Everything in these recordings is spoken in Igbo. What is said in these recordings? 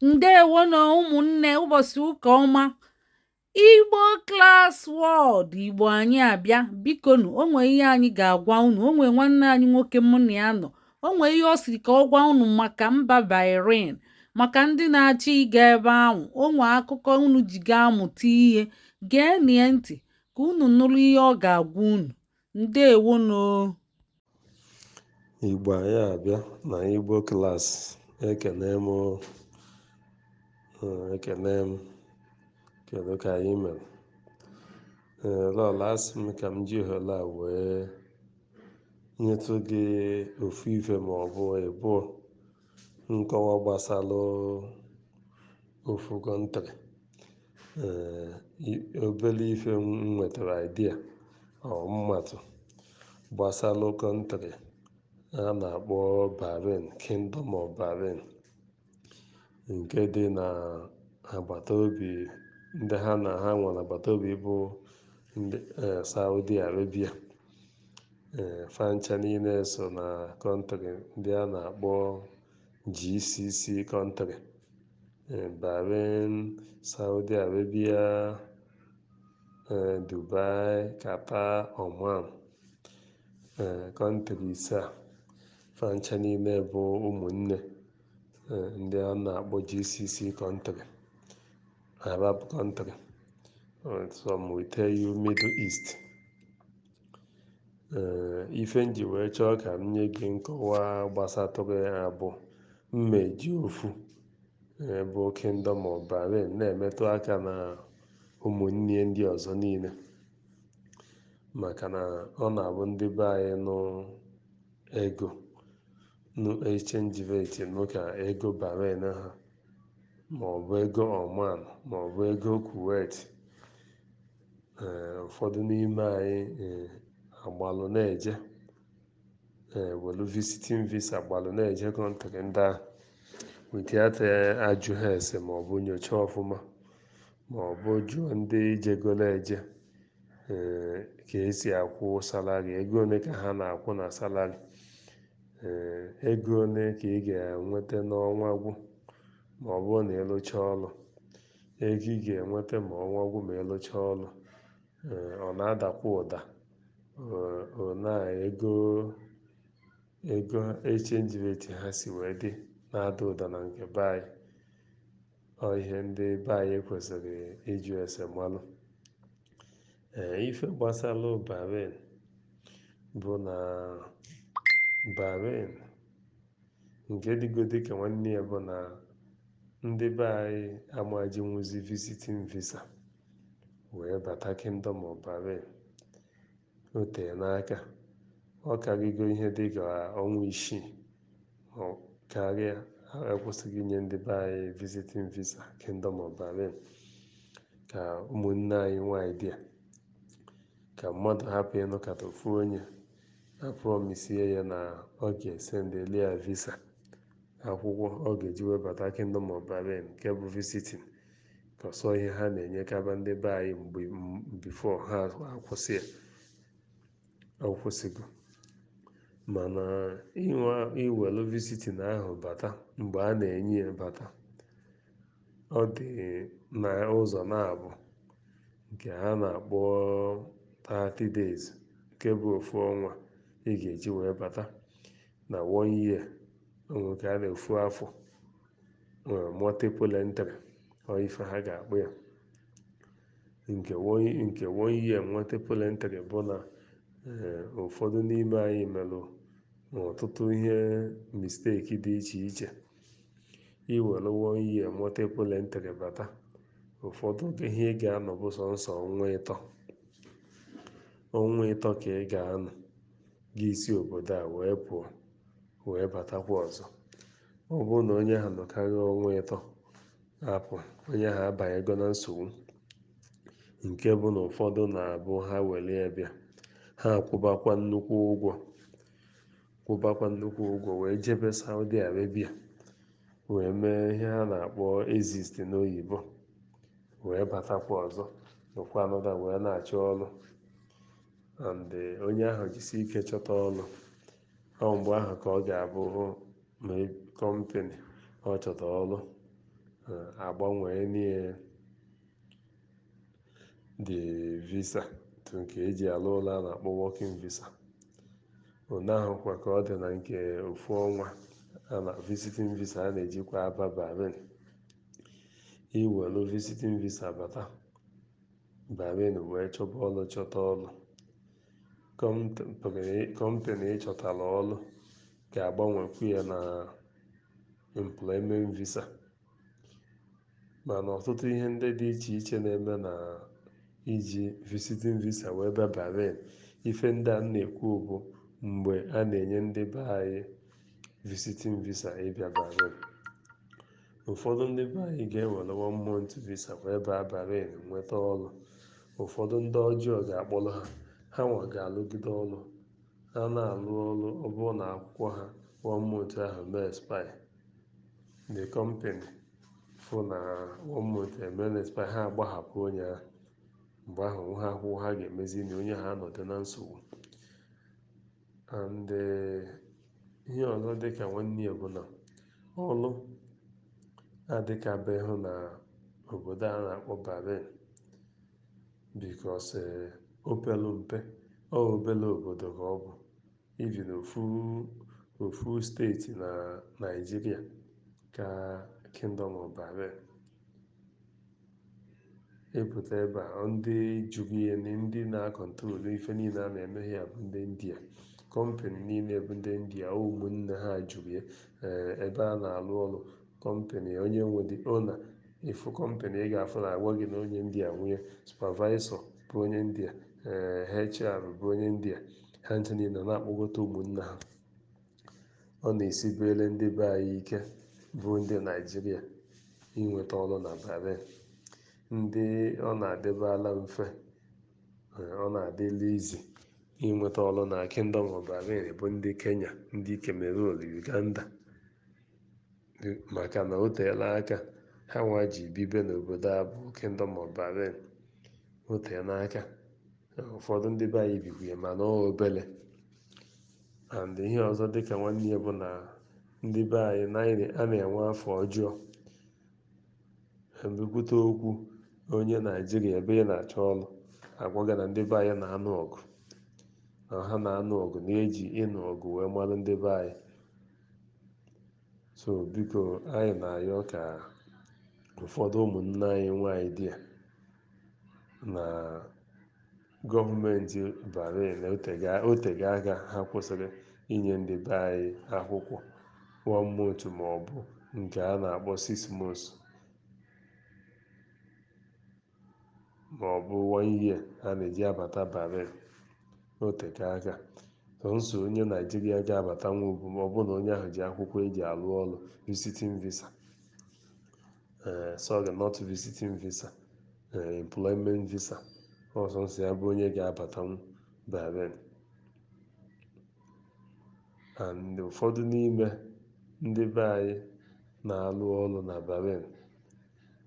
Ndewo na ụmụnne, ụbọchị ụka ọma. Igbo Class World Igbo anyị abịa. Biko nu, o nwee ihe anyị ga-agwa unu. O nwee nwanne anyị nwoke mụ na ya nọ. O nwee ihe ọ siri ka ọ gwa unu maka mba Bahrain, maka ndị na-achọ ịga ebe ahụ. O nwee akụkọ unu ji gaa mụta ihe. Gee nie ntị ka unu nụrụ ihe ọ ga-agwa unu. Ndewo no. Igbo anyị abịa na Igbo Class. Ekene m kedu ka anyị mere. Lọla asị m ka m ji ohere a wee nyetụ gị ofu ife ma ọ bụ ịbụọ nkọwa gbasalụ ofu kọntrị. Obere ife m nwetara idea mmatụ gbasalụ kọntrị a na-akpọ Bahrain, Kingdom of Bahrain, nke dị na agbata obi ndị ha nwere agbata obi bụ ndị Saudi Arabia. Fancha niile so na kọntrị ndị a na-akpọ GCC kọntrị: Bahrain, Saudi Arabia, Dubai, Qatar, Oman. Kọntrị ise a fancha niile bụ ụmụnne ndị a na-akpọ GCC kọntrị, Arab kọntrị. Some will tell you Middle East. Ife nji wee chọọ ka m nye gị nkọwa gbasatụrụ ya bụ mmeji ofu bụ Kingdom of Bahrain na-emetụ aka na ụmụnne ndị ọzọ niile, maka na ọ na-abụ ndị be anyị nụ ego exchange rate ka ego Bahrain ha maọbụ ego Oman maọbụ ego Kuwait. Ụfọdụ n'ime anyị agbalụ na-eje welu visiting visa gbalụ na-eje kọntrị ndị ahụ witiata ajụ ha ese maọbụ nyocha ọfụma maọbụ jụọ ndị jegolo eje ka esi akwụ salari, ego ole ka ha na-akwụ na salari, ego ole ka ị ga-enweta n'ọnwa gwụ ma ọ bụrụ na ịlụcha ọrụ, ego ị ga-enweta ma ọnwa gwụ ma ịlụcha ọrụ, ọ na-adakwa ụda na ego exchange rate ha si wee dị na-ada ụda na nke be anyị. Ọ ihe ndị be anyị kwesịrị ịjụ ese malụ. Ife gbasara Bahrain bụ na Bahrain nke dịgodi ka nwanne ya bụ na ndị be anyị amajinwuzi visiting visa wee bata Kingdom of Bahrain. O tee n'aka, ọ karịgo ihe dịka ọnwa 6 karịa ekwesịghị inye ndị be anyị visiting visa Kingdom of Bahrain. Ka ụmụnne anyị nwanyị dị ka mmadụ hapụ ịnụkata ofu onye aprọmisie ya na ọ ga-esendeli ya visa akwụkwọ ọ ga-eji webata Kingdom of Bahrain nke bụ visiting, ka ọsọ ihe ha na-enyekaba ndị be anyị mgbe bifo ha akwụsịgo. Mana iwelu visiting ahụ bata mgbe a na-enye ya bata, ọ dị na ụzọ na-abụ nke ha na-akpọ 30 days nke bụ ofu ọnwa ị ga-eji wee bata, na 1 year nke a na-efu afọ multiple entry ife ha ga-akpụ ya. Nke 1 year multiple entry bụ na ụfọdụ n'ime anyị melụ ọtụtụ ihe mistake dị iche iche. Iwere 1 year multiple entry bata, ụfọdụ ihe ị ga-anọ bụ sọnsọ ọnwa ịtọ ka ị ga-anọ gị isi obodo a wee pụọ wee batakwa ọzọ. Ọ bụrụ na onye ahụ nọkarịa ọnwa ịtọ apụ, onye ahụ abanyego na nsogbu, nke bụ na ụfọdụ na-abụ ha were ya bịa ha kwụbakwa nnukwu ụgwọ wee jebe Saudi Arabia wee mee ihe ha na-akpọ exit n'oyibo, wee batakwa ọzọ nọkwa anọda wee na-achọ ọrụ. And onye ahụ jisi ike chọta ọrụ, ọ mgbe ahụ ka ọ ga-abụ ma kọmpani ọ chọta ọrụ agbanwee nie the visa to nke eji alụ ụlọ a na-akpọ working visa. One ahụ kwa ka ọ dị na nke ofu ọnwa na visiting visa a na-ejikwa aba Bahrain. Iwelu visiting visa bata Bahrain wee chọba ọlụ chọta ọlụ, kọmpani ịchọtara ọlụ ga-agbanwekwu ya na employment visa. Mana ọtụtụ ihe ndị dị iche iche na-eme na iji visiting visa wee bịa Bahrain. Ife ndị a na-ekwu bụ mgbe a na-enye ndị be anyị visiting visa ịbịa Bahrain. Ụfọdụ ndị be anyị ga-ewere 1 month visa wee baa Bahrain nweta ọlụ. Ụfọdụ ndị ọjọọ ga-akpọrọ ha nwa ga-alụgide ọlụ, ha na-alụ ọlụ, ọ bụrụ na akwụkwọ ha 1 month ahụ mee expire, the company fụ na 1 month emee expire, ha agbahapụ onye ahụ. Mgbe ahụ ha akwụkwọ ha ga-emezi na onye ha nọdụ na nsogbu. And ihe ọzọ dịka nwanne ya bụ na ọlụ adịkabeghị na obodo a na-akpọ Bahrain because opelu mpe, obele obodo ka ọ bụ. Ibi ofu steeti na Nigeria ka Kingdom of Bahrain. Ịpụta ebe a, ndị juru ihe ndị na-akọntrolu ife niile a na-eme ya bụ ndị India. Kọmpani niile bụ ndị India, ụmụnne ha juru ya. Ebe a na-alụ ọrụ, kọmpani onye nwe dị ona ifu kọmpani ị ga-afụ na agwa gị na onye India nwunye, supervisor bụ onye India, HR bụ onye India. Ha nche niile na-akpọgota ụmụnne ha. Ọ na-esibere ndị be anyị ike bụ ndị Nigeria inweta ọrụ na Bahrain. Ndị ọ na-adịbala mfe, ọ na-adịla izi inweta ọrụ na Kingdom of Bahrain bụ ndị Kenya, ndị Cameroon, Uganda. Maka na o teela aka ha nwa ji bibe n'obodo a bụ Kingdom of Bahrain. O teela aka ụfọdụ ndị be anyị bibu ya mana ọ obele. And ihe ọzọ dịka nwanne ya bụ na ndị be anyị a na-enwe afọ ọjọọ. Emekwute okwu onye Naijiria ebe ị na-achọ ọrụ, agwaga na ndị be anyị na-anụ ọgụ, na ha na-anụ ọgụ, na-eji ịnụ ọgụ wee mara ndị be anyị. So biko anyị na-ayọ ka ụfọdụ ụmụnne anyị nwaanyị dị ya na gọọmenti Bahrain otega aka ha kwụsịrị inye ndị be anyị akwụkwọ 1 month ma ọ bụ nke a na-akpọ 6 months ma ọ bụ 1 year a na-eji abata Bahrain. Otega aka nso onye Naijiria ga-abata nwa ugwu ma ọ bụ na onye ahụ ji akwụkwọ eji alụ ọrụ, visiting visa, sorry, not visiting visa, employment visa. Ọsọ nsọ ya bụ onye ga-abatanwu Bahrain. And ụfọdụ n'ime ndị be anyị na-alụ ọrụ na Bahrain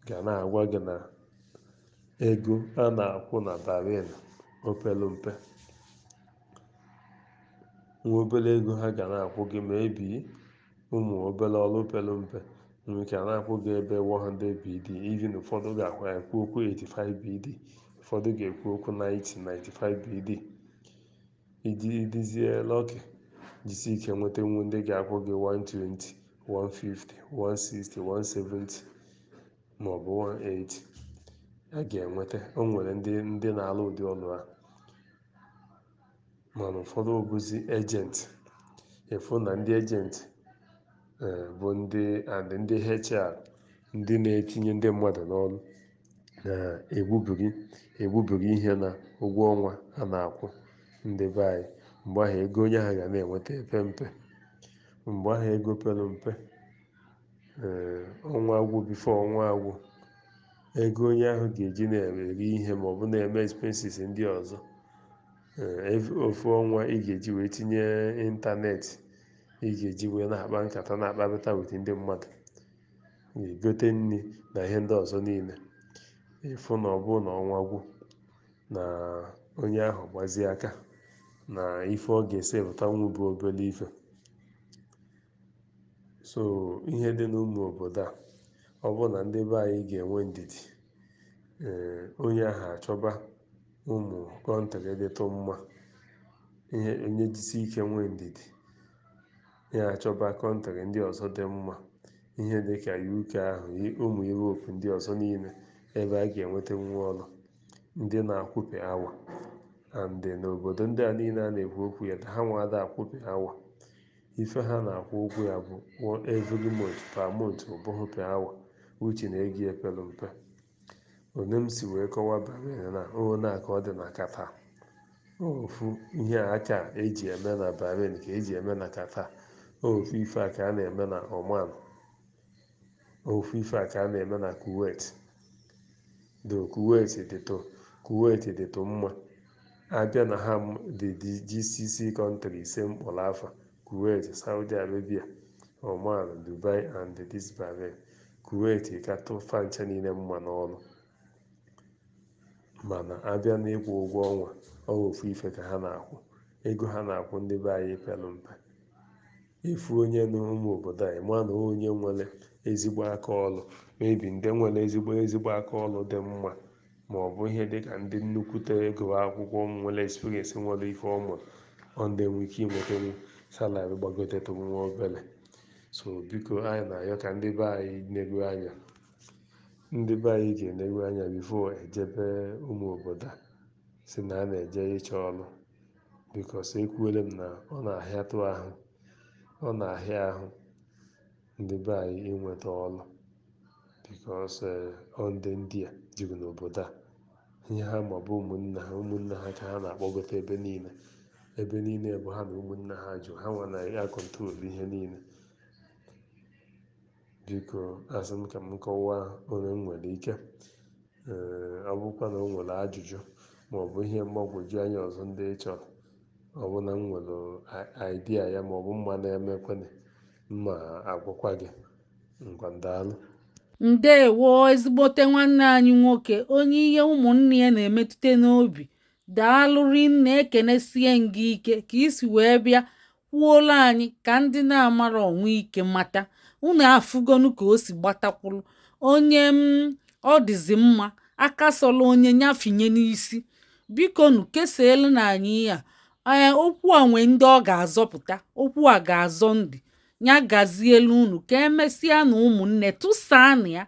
ga na-agwa gị na ego a na-akwụ na Bahrain opelu mpe. Nwa obere ego ha ga na-akwụ gị ma ebi ụmụ obere ọrụ pelu mpe nwere ike a na-akwụ gị ebe 100 BD, even ụfọdụ ga-akwa ekwu okwu 85 BD, ụfọdụ ga-ekwu okwu 90-95 BD. Idizie lọkị jisi ike nweta ndị ga-akwụ gị 120, 150, 160, 170 maọbụ 180 a ga-enweta. O nwere ndị na-alụ ụdị ọrụ a. Mana ụfọdụ bụzi ejenti. Efu na ndị ejenti bụ ndị HR, ndị na-etinye ndị mmadụ n'ọrụ, na-egbubiri ihe na ụgwọ ọnwa a na-akwụ ndị be anyị. Mgbe ahụ ego onye ahụ ga na-enweta epe mpe. Mgbe ahụ ego pelu mpe, ọnwa agwụ, bifo ọnwa agwụ, ego onye ahụ ga-eji na-eri ihe maọbụ na-eme expenses ndị ọzọ. Ofu ọnwa ị ga-eji wee tinye ịntanetị, ị ga-eji wee na-akpa nkata na-akparịta with ndị mmadụ, ga-egote nri na ihe ndị ọzọ niile. Ịfụ na ọ bụ na ọnwa gwụ na onye ahụ gbazie aka na ife ọ ga-esi pụtanwu bụ obere ife. So ihe dị n'ụmụ obodo a, ọ bụ na ndị be anyị ga-enwe ndidi, onye ahụ achọba ụmụ kọntrị dịtụ mma, onye jisi ike nwee ndidi ya achọba kọntrị ndị ọzọ dị mma, ihe dịka UK ahụ, ụmụ Europe ndị ọzọ niile, ebe a ga-enweta nwa ọrụ ndị na-akwụpe awa. And n'obodo ndị a niile a na-ekwu okwu ya, ha nwa ada akwụpe awa. Ife ha na-akwụ ụgwọ ya bụ every month per month, ụbụghị per hour, uche na ego epelu mpe. Onye m si wee kọwa Bahrain na na ka ọ dị na Qatar, ofu ihe aka eji eme na Bahrain ka eji eme na Qatar, ofu ife a ka a na-eme na Oman, ofu ife a ka a na-eme na Kuwait. Kuwait dịtụ mma, abịa na ha dị GCC country ise mkpọrọ afa: Kuwait, Saudi Arabia, Oman, Dubai and this Bahrain. Kuwait ka tụfa ncha niile mma n'ọrụ, mana abịa n'ịkwụ ụgwọ ọnwa, ofu ife ka ha na-akwụ. Ego ha na-akwụ ndị be anyị pelu mpe. Ifu onye n'ụmụ obodo anyị ma na onye nwere ezigbo aka ọrụ, mebi ndị nwere ezigbo aka ọrụ dị mma, ma ọ bụ ihe dịka ndị nnukwute ego akwụkwọ nwere experience, nwere ife ọmụrụ, ọ na-enwe ike inwetenwu salari gbagotetụ nwa obere. So biko, anyị na-ayọ ka ndị be anyị na-eru anya, ndị be anyị ga-eneru anya bifo ejebe ụmụ obodo a si na a na-eje ịchọ ọrụ, bikos ekwuole m na ọ na-ahịa ahụ ndị be anyị inweta ọrụ, bikos ndị a juru n'obodo a, ihe ha ma bụ ụmụnne ha ka ha na-akpọgote ebe niile bụ ha na ụmụnne ha jụ, ha nwa na ya kọntrol ihe niile. Biko, asị m ka m kọwaa onye m nwere ike, ọ bụkwa na o nwere ajụjụ ma ọ bụ ihe mgbagwoju anya ọzọ ndị ị chọrọ, ọ bụ na m nwere idea ya ma ọ bụ mma na-emekwana, mma agwakwa gị. Ngwa, daalụ. Ndewo ezigbote nwanne anyị nwoke, onye ihe ụmụnne ya na-emetụta n'obi. Daalụ rinne, ekenesie gị ike ka isi wee bịa kwuola anyị ka ndị na-amara onwe ike mata. Unu afụgonu ka o si gbatakwuru onye ọ dịzi mma aka sola onye nyafinye n'isi. Bikonu kesaelu na anyị a okwu a nwee ndị ọ ga-azọpụta, okwu a ga-azọ ndị ya. Gazielu unu, ka emesịa na ụmụnne tụsanụ ya.